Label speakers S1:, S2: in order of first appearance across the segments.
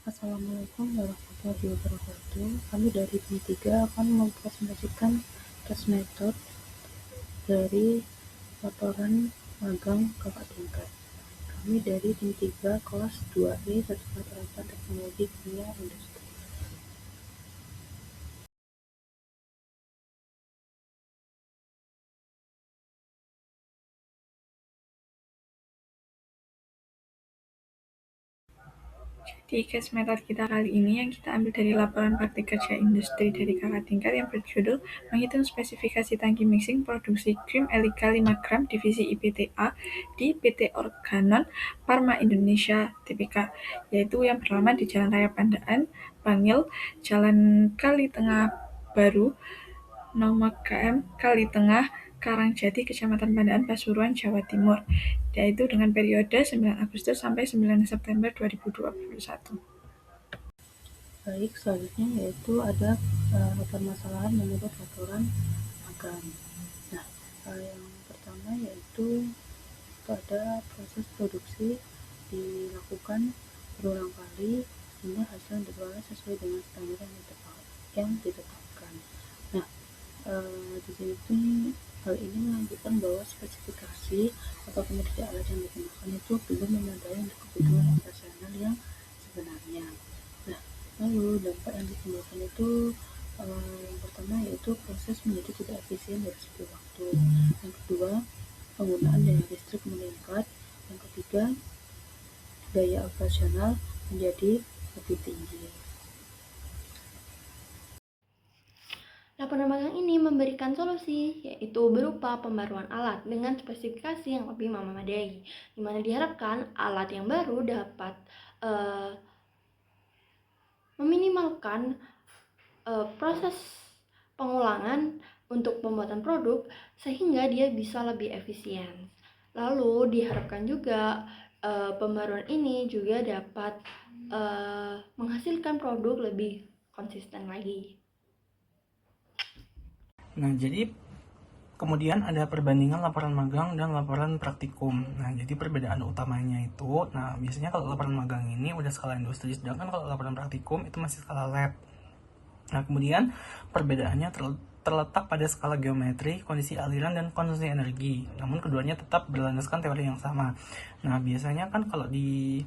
S1: Assalamualaikum warahmatullahi wabarakatuh. Kami dari tim 3 akan mempresentasikan tes metode dari laporan magang kakak tingkat. Kami dari tim 3 kelas 2E Rata-rata Teknologi Kimia Industri.
S2: Di case method kita kali ini yang kita ambil dari laporan praktik kerja industri dari kakak tingkat yang berjudul menghitung spesifikasi tangki mixing produksi krim Elika 5 gram divisi IPTA di PT Organon Pharma Indonesia Tbk, yaitu yang pertama di Jalan Raya Pandaan, Bangil, Jalan Kali Tengah Baru, nomor KM Kali Tengah, Karangjati, Kecamatan Pandaan, Pasuruan, Jawa Timur, yaitu dengan periode 9 Agustus sampai 9 September 2021.
S1: Baik, selanjutnya yaitu ada permasalahan menurut laporan magang. Nah, yang pertama yaitu pada proses produksi dilakukan berulang kali sehingga hasil yang diperoleh sesuai dengan standar yang ditetapkan. Nah, di sini hal ini menunjukkan bahwa spesifikasi atau kinerja alat yang digunakan itu belum memadai untuk kebutuhan operasional yang sebenarnya. Nah, lalu dampak yang ditimbulkan itu yang pertama yaitu proses menjadi tidak efisien dari segi waktu. Yang kedua, penggunaan daya listrik meningkat. Yang ketiga, daya operasional menjadi lebih tinggi.
S3: Laporan magang ini memberikan solusi, yaitu berupa pembaruan alat dengan spesifikasi yang lebih memadai, di mana diharapkan alat yang baru dapat meminimalkan proses pengulangan untuk pembuatan produk sehingga dia bisa lebih efisien. Lalu diharapkan juga pembaruan ini juga dapat menghasilkan produk lebih konsisten lagi.
S4: Nah, jadi kemudian ada perbandingan laporan magang dan laporan praktikum. Nah, jadi perbedaan utamanya itu, biasanya kalau laporan magang ini udah skala industri, sedangkan kalau laporan praktikum itu masih skala lab. Nah, kemudian perbedaannya terletak pada skala geometri, kondisi aliran, dan konsumsi energi. Namun keduanya tetap berlandaskan teori yang sama. Nah, biasanya kan kalau di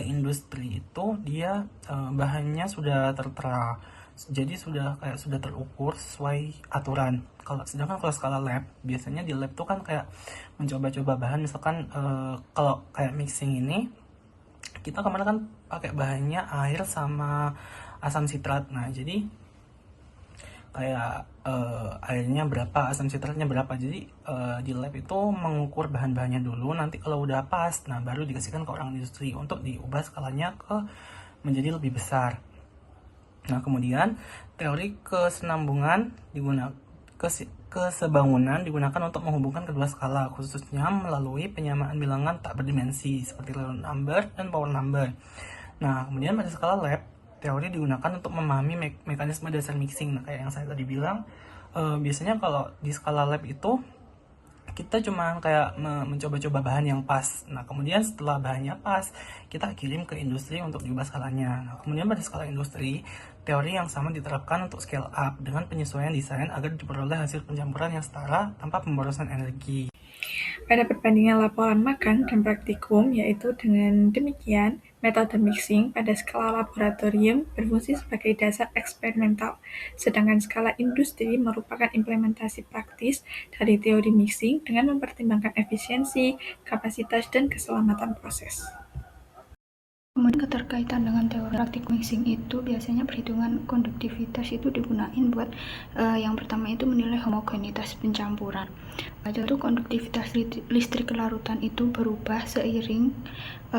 S4: industri itu dia bahannya sudah tertera, jadi sudah terukur sesuai aturan. Sedangkan kalau skala lab, biasanya di lab tuh kan kayak mencoba-coba bahan, misalkan kalau kayak mixing ini kita kemarin kan pakai bahannya air sama asam sitrat. Nah, jadi kayak airnya berapa, asam sitratnya berapa. Jadi di lab itu mengukur bahan-bahannya dulu, nanti kalau udah pas, baru dikasihkan ke orang industri untuk diubah skalanya menjadi lebih besar. Nah, kemudian teori kesenambungan kesebangunan digunakan untuk menghubungkan kedua skala, khususnya melalui penyamaan bilangan tak berdimensi seperti real number dan power number. Nah, kemudian pada skala lab, teori digunakan untuk memahami mekanisme dasar mixing. Nah, kayak yang saya tadi bilang, biasanya kalau di skala lab itu kita cuma kayak mencoba-coba bahan yang pas. Nah, kemudian setelah bahannya pas, kita kirim ke industri untuk diubah skalanya. Nah, kemudian pada skala industri, teori yang sama diterapkan untuk scale up dengan penyesuaian desain agar diperoleh hasil pencampuran yang setara tanpa pemborosan energi.
S2: Pada perbandingan laporan magang dan praktikum, yaitu dengan demikian, metode mixing pada skala laboratorium berfungsi sebagai dasar eksperimental, sedangkan skala industri merupakan implementasi praktis dari teori mixing dengan mempertimbangkan efisiensi, kapasitas, dan keselamatan proses.
S5: Kemudian keterkaitan dengan teori praktik mixing itu biasanya perhitungan konduktivitas itu digunakan buat yang pertama itu menilai homogenitas pencampuran. Contoh konduktivitas listrik larutan itu berubah seiring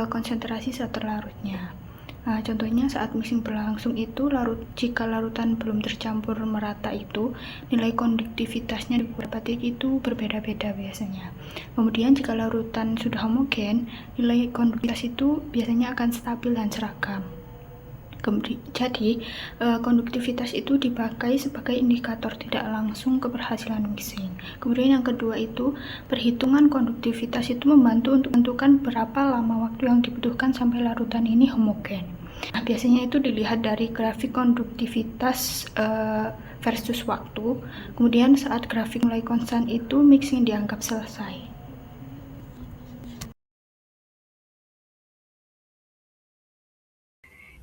S5: konsentrasi zat terlarutnya. Contohnya saat mixing berlangsung itu jika larutan belum tercampur merata itu nilai konduktivitasnya di beberapa titik itu berbeda-beda biasanya. Kemudian jika larutan sudah homogen, nilai konduktivitas itu biasanya akan stabil dan seragam. Jadi, konduktivitas itu dipakai sebagai indikator tidak langsung keberhasilan mixing. Kemudian yang kedua itu, perhitungan konduktivitas itu membantu untuk menentukan berapa lama waktu yang dibutuhkan sampai larutan ini homogen. Nah, biasanya itu dilihat dari grafik konduktivitas versus waktu. Kemudian saat grafik mulai konstan itu mixing dianggap selesai.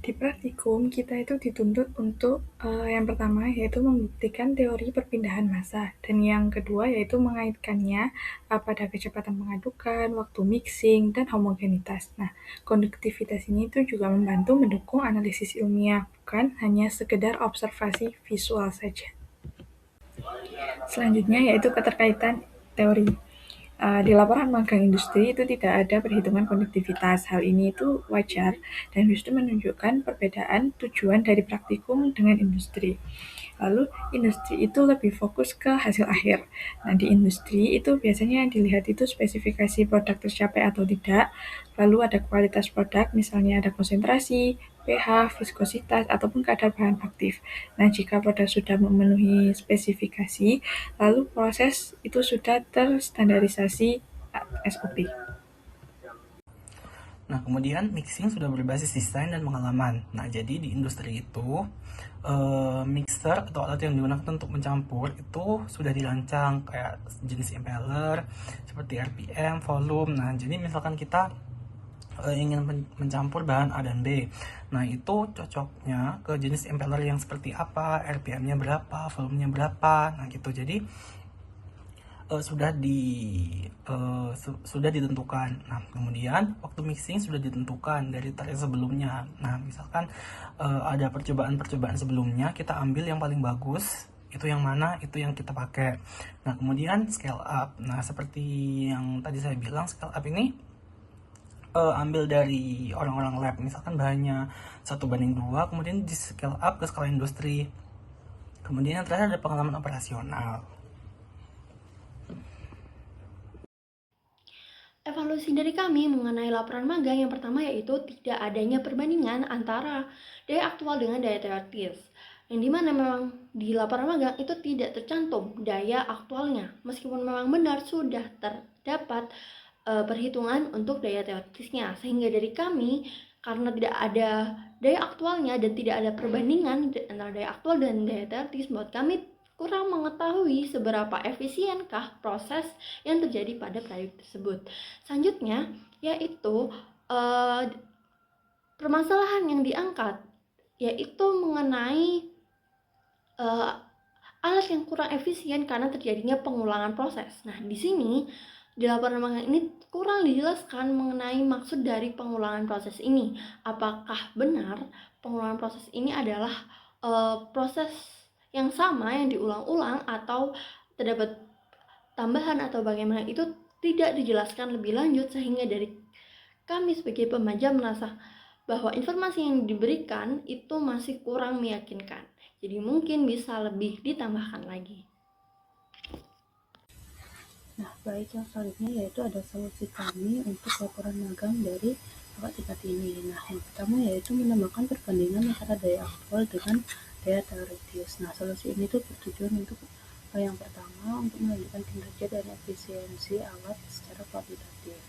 S2: Di praktikum, kita itu dituntut untuk yang pertama yaitu membuktikan teori perpindahan massa, dan yang kedua yaitu mengaitkannya pada kecepatan pengadukan, waktu mixing, dan homogenitas. Nah, konduktivitas ini itu juga membantu mendukung analisis ilmiah, bukan hanya sekedar observasi visual saja. Selanjutnya yaitu keterkaitan teori. Di laporan magang industri itu tidak ada perhitungan konduktivitas. Hal ini itu wajar dan justru menunjukkan perbedaan tujuan dari praktikum dengan industri. Lalu industri itu lebih fokus ke hasil akhir. Nah, di industri itu biasanya yang dilihat itu spesifikasi produk tercapai atau tidak, lalu ada kualitas produk, misalnya ada konsentrasi, pH, viskositas, ataupun kadar bahan aktif. Nah, jika produk sudah memenuhi spesifikasi, lalu proses itu sudah terstandarisasi SOP.
S4: Nah, kemudian mixing sudah berbasis desain dan pengalaman. Nah, jadi di industri itu, mixer atau alat yang digunakan untuk mencampur itu sudah dirancang kayak jenis impeller, seperti RPM, volume. Nah, jadi misalkan kita ingin mencampur bahan A dan B. Nah, itu cocoknya ke jenis impeller yang seperti apa, RPM-nya berapa, volumenya berapa. Nah, gitu. Jadi sudah ditentukan. Nah, kemudian waktu mixing sudah ditentukan dari target sebelumnya. Nah, misalkan ada percobaan sebelumnya, kita ambil yang paling bagus, itu yang mana, itu yang kita pakai. Nah, kemudian scale up. Nah, seperti yang tadi saya bilang, scale up ini ambil dari orang-orang lab. Misalkan bahannya 1:2, kemudian di scale up ke skala industri. Kemudian yang terakhir ada pengalaman operasional.
S3: Evaluasi dari kami mengenai laporan magang yang pertama yaitu tidak adanya perbandingan antara daya aktual dengan daya teoritis. Yang dimana memang di laporan magang itu tidak tercantum daya aktualnya, meskipun memang benar sudah terdapat perhitungan untuk daya teoritisnya. Sehingga dari kami, karena tidak ada daya aktualnya dan tidak ada perbandingan antara daya aktual dan daya teoritis, buat kami kurang mengetahui seberapa efisienkah proses yang terjadi pada proyek tersebut. Selanjutnya yaitu permasalahan yang diangkat yaitu mengenai alat yang kurang efisien karena terjadinya pengulangan proses. Nah, di sini di laporan magang ini kurang dijelaskan mengenai maksud dari pengulangan proses ini. Apakah benar pengulangan proses ini adalah proses yang sama yang diulang-ulang atau terdapat tambahan atau bagaimana, itu tidak dijelaskan lebih lanjut, sehingga dari kami sebagai pembaca merasa bahwa informasi yang diberikan itu masih kurang meyakinkan. Jadi mungkin bisa lebih ditambahkan lagi.
S1: Nah, baik, yang selanjutnya yaitu ada solusi kami untuk laporan magang dari kakak tingkat ini. Nah, yang pertama yaitu menambahkan perbandingan antara daya aktual dengan daya teoritis. Nah, solusi ini tuh bertujuan untuk yang pertama untuk menunjukkan kinerja dan efisiensi alat secara kuantitatif.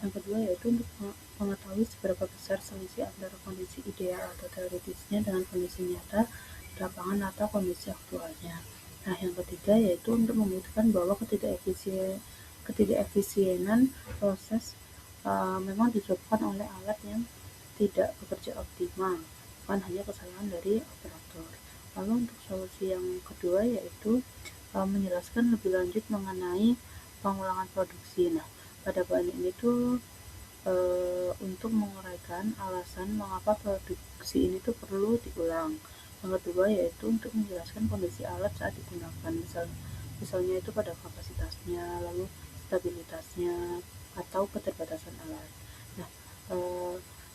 S1: Yang kedua yaitu untuk mengetahui seberapa besar selisih antara kondisi ideal atau teoritisnya dengan kondisi nyata di lapangan atau kondisi aktualnya. Nah, yang ketiga yaitu untuk membuktikan bahwa ketidakefisienan proses memang disebabkan oleh alat yang tidak bekerja optimal, bukan hanya kesalahan dari operator. Lalu untuk solusi yang kedua yaitu menjelaskan lebih lanjut mengenai pengulangan produksi. Nah, pada poin ini tuh untuk menguraikan alasan mengapa produksi ini tuh perlu diulang. Yang kedua yaitu untuk menjelaskan kondisi alat saat digunakan, misalnya itu pada kapasitasnya, lalu stabilitasnya, atau keterbatasan alat. Nah,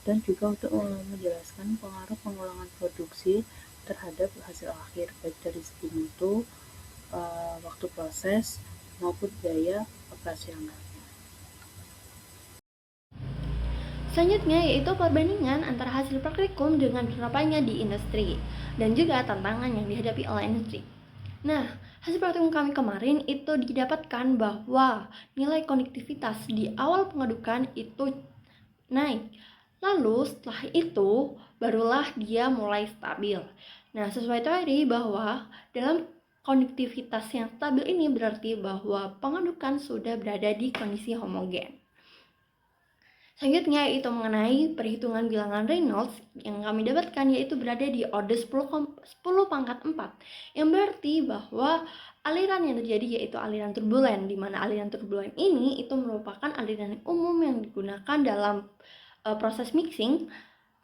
S1: dan juga untuk menjelaskan pengaruh pengulangan produksi terhadap hasil akhir, baik dari segi mutu, waktu proses, maupun biaya operasionalnya.
S3: Selanjutnya yaitu perbandingan antara hasil praktikum dengan penerapannya di industri dan juga tantangan yang dihadapi oleh industri. Nah, hasil praktikum kami kemarin itu didapatkan bahwa nilai konektivitas di awal pengadukan itu naik. Lalu setelah itu barulah dia mulai stabil. Nah, sesuai teori bahwa dalam konektivitas yang stabil ini berarti bahwa pengadukan sudah berada di kondisi homogen. Selanjutnya yaitu mengenai perhitungan bilangan Reynolds yang kami dapatkan yaitu berada di order 10 pangkat 4 yang berarti bahwa aliran yang terjadi yaitu aliran turbulen, di mana aliran turbulen ini itu merupakan aliran umum yang digunakan dalam proses mixing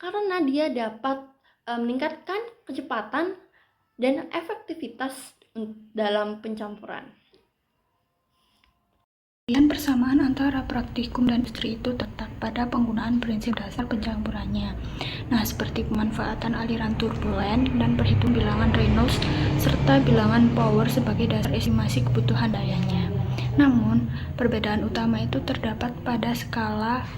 S3: karena dia dapat meningkatkan kecepatan dan efektivitas dalam pencampuran.
S5: Kemudian persamaan antara praktikum dan industri itu terletak pada penggunaan prinsip dasar pencampurannya. Nah, seperti pemanfaatan aliran turbulen dan perhitungan bilangan Reynolds serta bilangan Power sebagai dasar estimasi kebutuhan dayanya. Namun, perbedaan utama itu terdapat pada skala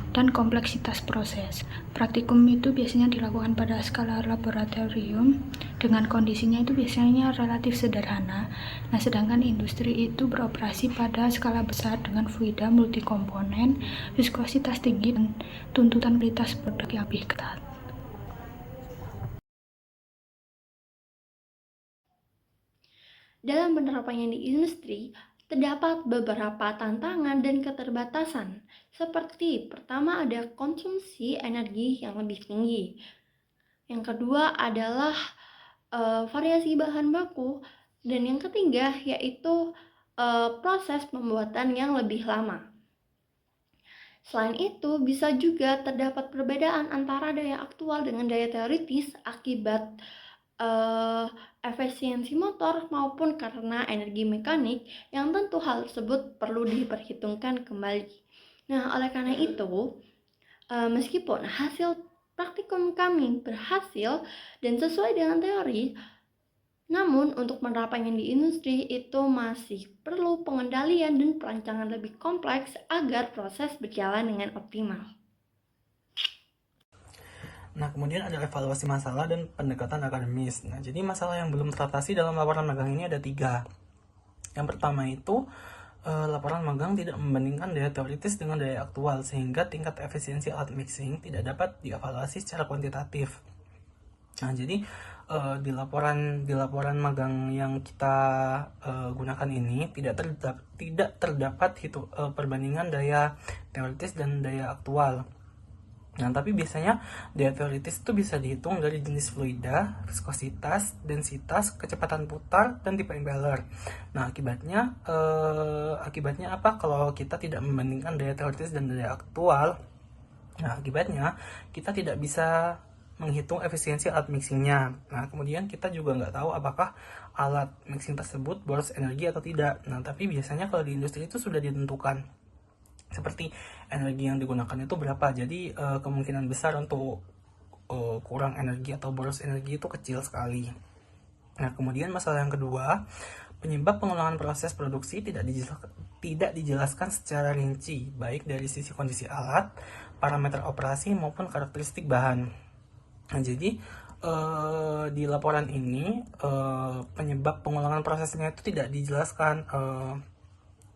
S5: dan kompleksitas proses. Praktikum itu biasanya dilakukan pada skala laboratorium dengan kondisinya itu biasanya relatif sederhana. Nah, sedangkan industri itu beroperasi pada skala besar dengan fluida multikomponen, viskositas tinggi, dan tuntutan kualitas produk yang lebih ketat.
S3: Dalam penerapannya di industri, terdapat beberapa tantangan dan keterbatasan, seperti pertama ada konsumsi energi yang lebih tinggi. Yang kedua adalah variasi bahan baku, dan yang ketiga yaitu proses pembuatan yang lebih lama. Selain itu, bisa juga terdapat perbedaan antara daya aktual dengan daya teoritis akibat efisiensi motor maupun karena energi mekanik yang tentu hal tersebut perlu diperhitungkan kembali. Nah, oleh karena itu, meskipun hasil praktikum kami berhasil dan sesuai dengan teori, namun untuk penerapannya di industri itu masih perlu pengendalian dan perancangan lebih kompleks agar proses berjalan dengan optimal.
S4: Nah, kemudian ada evaluasi masalah dan pendekatan akademis. Nah, jadi masalah yang belum teratasi dalam laporan magang ini ada 3. Yang pertama itu, laporan magang tidak membandingkan daya teoritis dengan daya aktual, sehingga tingkat efisiensi alat mixing tidak dapat dievaluasi secara kuantitatif. Nah, jadi di laporan magang yang kita gunakan ini tidak terdapat perbandingan daya teoritis dan daya aktual. Nah, tapi biasanya daya teoritis itu bisa dihitung dari jenis fluida, viskositas, densitas, kecepatan putar, dan tipe impeller. Nah, akibatnya apa kalau kita tidak membandingkan daya teoritis dan daya aktual? Nah, akibatnya kita tidak bisa menghitung efisiensi alat mixingnya. Nah, kemudian kita juga nggak tahu apakah alat mixing tersebut boros energi atau tidak. Nah, tapi biasanya kalau di industri itu sudah ditentukan seperti energi yang digunakan itu berapa, jadi kemungkinan besar untuk kurang energi atau boros energi itu kecil sekali. Nah, kemudian masalah yang kedua, penyebab pengulangan proses produksi tidak dijelaskan secara rinci, baik dari sisi kondisi alat, parameter operasi maupun karakteristik bahan. Nah, jadi di laporan ini penyebab pengulangan prosesnya itu tidak dijelaskan.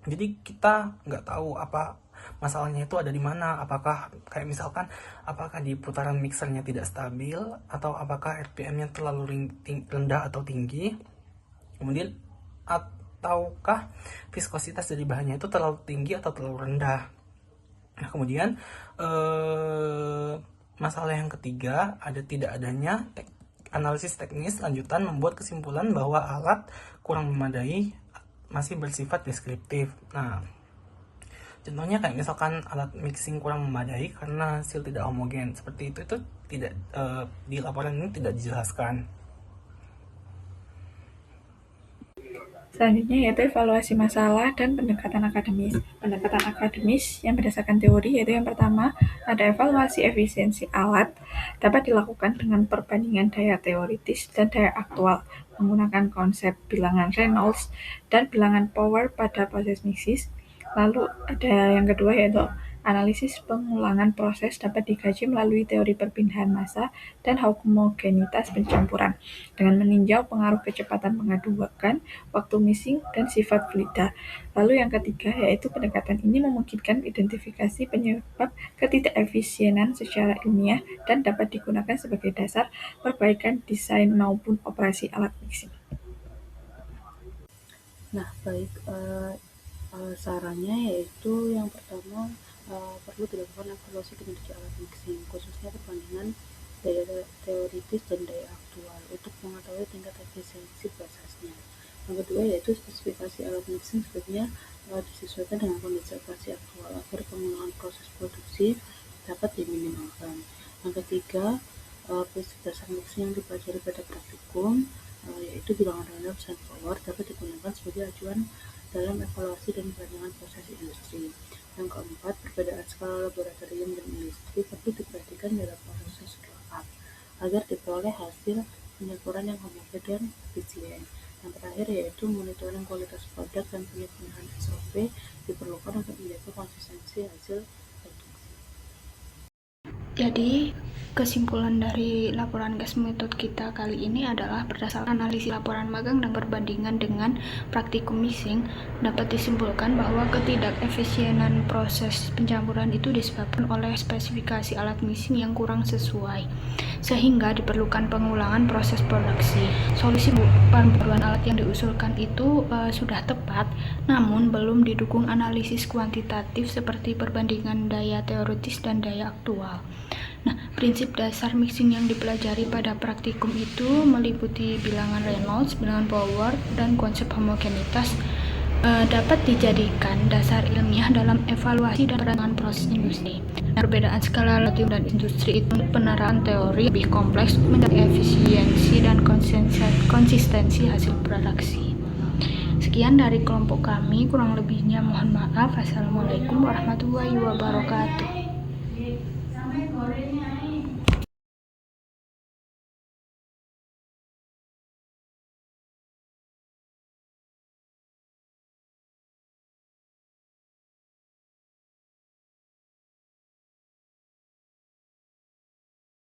S4: Jadi kita nggak tahu apa masalahnya itu ada di mana, apakah kayak misalkan apakah di putaran mixernya tidak stabil, atau apakah RPM-nya terlalu rendah atau tinggi, kemudian ataukah viskositas dari bahannya itu terlalu tinggi atau terlalu rendah. Nah, kemudian masalah yang ketiga ada tidak adanya analisis teknis lanjutan membuat kesimpulan bahwa alat kurang memadai, masih bersifat deskriptif. Nah, contohnya kayak misalkan alat mixing kurang memadai karena hasil tidak homogen, seperti itu tidak di laporan ini tidak dijelaskan.
S2: Selanjutnya yaitu evaluasi masalah dan pendekatan akademis. Pendekatan akademis yang berdasarkan teori yaitu yang pertama, ada evaluasi efisiensi alat dapat dilakukan dengan perbandingan daya teoritis dan daya aktual menggunakan konsep bilangan Reynolds dan bilangan Power pada proses mixing. Lalu ada yang kedua yaitu Analisis pengulangan proses dapat dikaji melalui teori perpindahan massa dan homogenitas pencampuran, dengan meninjau pengaruh kecepatan pengadukan, waktu mixing, dan sifat fluida. Lalu yang ketiga, yaitu pendekatan ini memungkinkan identifikasi penyebab ketidakefisienan secara ilmiah dan dapat digunakan sebagai dasar perbaikan desain maupun operasi alat mixing.
S1: Nah, baik, sarannya yaitu yang pertama, perlu dilakukan evaluasi kinerja alat mixing, khususnya perbandingan daya teoritis dan daya aktual untuk mengetahui tingkat efisiensi prosesnya. Yang kedua yaitu spesifikasi alat mixing sebaiknya disesuaikan dengan kondisi operasi aktual agar pengulangan proses produksi dapat diminimalkan. Yang ketiga, prinsip dasar mixing yang dipelajari pada praktikum yaitu bilangan random dan power dapat digunakan sebagai acuan dalam evaluasi dan perbandingan proses industri. Yang keempat, perbedaan skala laboratorium dan industri perlu diperhatikan dalam proses scale-up agar diperoleh hasil penyempurnaan yang homogen dan efisien. Yang terakhir yaitu monitoring kualitas produk dan penyempurnaan SOP diperlukan untuk menjaga konsistensi hasil produksi.
S5: Jadi, kesimpulan dari laporan gas metode kita kali ini adalah berdasarkan analisis laporan magang dan perbandingan dengan praktikum mixing, dapat disimpulkan bahwa ketidakefisienan proses pencampuran itu disebabkan oleh spesifikasi alat mixing yang kurang sesuai, sehingga diperlukan pengulangan proses produksi. Solusi pembaruan alat yang diusulkan itu sudah tepat, namun belum didukung analisis kuantitatif seperti perbandingan daya teoritis dan daya aktual. Nah, prinsip dasar mixing yang dipelajari pada praktikum itu meliputi bilangan Reynolds, bilangan Power, dan konsep homogenitas dapat dijadikan dasar ilmiah dalam evaluasi dan perbandingan proses industri. Perbedaan skala laboratorium dan industri itu penerapan teori lebih kompleks mencapai efisiensi dan konsistensi hasil produksi. Sekian dari kelompok kami, kurang lebihnya mohon maaf. Assalamualaikum warahmatullahi wabarakatuh.